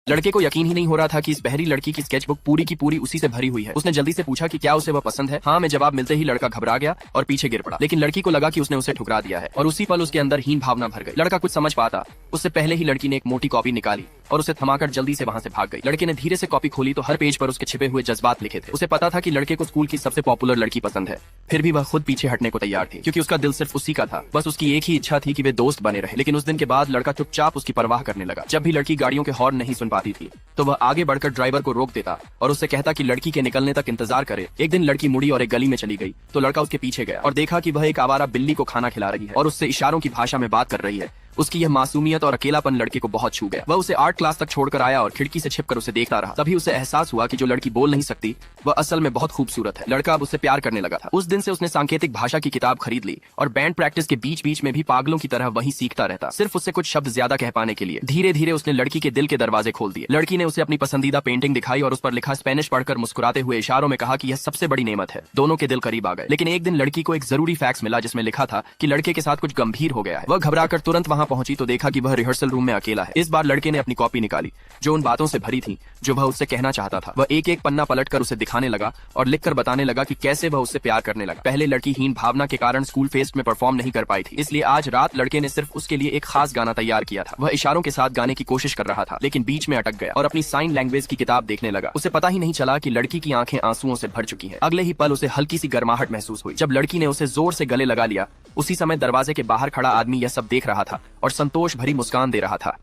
लड़के को यकीन ही नहीं हो रहा था कि इस बहरी लड़की की स्केचबुक पूरी की पूरी उसी से भरी हुई है। उसने जल्दी से पूछा कि क्या उसे वह पसंद है। हाँ में जवाब मिलते ही लड़का घबरा गया और पीछे गिर पड़ा। लेकिन लड़की को लगा कि उसने उसे ठुकरा दिया है और उसी पल उसके अंदर हीन भावना भर गई। लड़का कुछ समझ पाता उससे पहले ही लड़की ने एक मोटी कॉपी निकाली और उसे थमाकर जल्दी से वहां से भाग गई। लड़के ने धीरे से कॉपी खोली तो हर पेज पर उसके छिपे हुए जज्बात लिखे थे। उसे पता था कि लड़के को स्कूल की सबसे पॉपुलर लड़की पसंद है, फिर भी वह खुद पीछे हटने को तैयार थी क्योंकि उसका दिल सिर्फ उसी का था। बस उसकी एक ही इच्छा थी कि वे दोस्त बने रहे। लेकिन उस दिन के बाद लड़का चुपचाप उसकी परवाह करने लगा। जब भी लड़की गाड़ियों के हॉर्न नहीं सुन पाती थी तो वह आगे बढ़कर ड्राइवर को रोक देता और उससे कहता कि लड़की के निकलने तक इंतजार करे। एक दिन लड़की मुड़ी और एक गली में चली गई तो लड़का उसके पीछे गया और देखा कि वह एक आवारा बिल्ली को खाना खिला रही है और उससे इशारों की भाषा में बात कर रही है। उसकी यह मासूमियत और अकेलापन लड़के को बहुत छू गया। वह उसे 8 क्लास तक छोड़कर आया और खिड़की से छिपकर उसे देखता रहा। तभी उसे एहसास हुआ कि जो लड़की बोल नहीं सकती वह असल में बहुत खूबसूरत है। लड़का अब उससे प्यार करने लगा था। उस दिन से उसने सांकेतिक भाषा की किताब खरीद ली और बैंड प्रैक्टिस के बीच बीच में भी पागलों की तरह वही सीखता रहता, सिर्फ उससे कुछ शब्द ज्यादा कह पाने के लिए। धीरे धीरे उसने लड़की के दिल के दरवाजे खोल दिए। लड़की ने उसे अपनी पसंदीदा पेंटिंग दिखाई और उस पर लिखा स्पेनिश पढ़कर मुस्कुराते हुए इशारों में कहा कि यह सबसे बड़ी नेमत है। दोनों के दिल करीब आ गए। लेकिन एक दिन लड़की को एक जरूरी फैक्स मिला जिसमें लिखा था कि लड़के के साथ कुछ गंभीर हो गया है। वह घबराकर तुरंत वहां पहुंची तो देखा कि वह रिहर्सल रूम में अकेला है। इस बार लड़के ने अपनी कॉपी निकाली जो उन बातों से भरी थी जो वह उससे कहना चाहता था। वह एक एक पन्ना पलटकर उसे दिखाने लगा और लिखकर बताने लगा कि कैसे वह उससे प्यार करने लगा। पहले लड़की हीन भावना के कारण स्कूल फेस्ट में परफॉर्म नहीं कर पाई थी, इसलिए आज रात लड़के ने सिर्फ उसके लिए एक खास गाना तैयार किया था। वह इशारों के साथ गाने की कोशिश कर रहा था लेकिन बीच में अटक गया और अपनी साइन लैंग्वेज की किताब देखने लगा। उसे पता ही नहीं चला कि लड़की की आंखें आंसुओं से भर चुकी हैं। अगले ही पल उसे हल्की सी गर्माहट महसूस हुई। जब लड़की ने उसे जोर से गले लगा लिया उसी समय दरवाजे के बाहर खड़ा आदमी यह सब देख रहा था और संतोष भरी मुस्कान दे रहा था।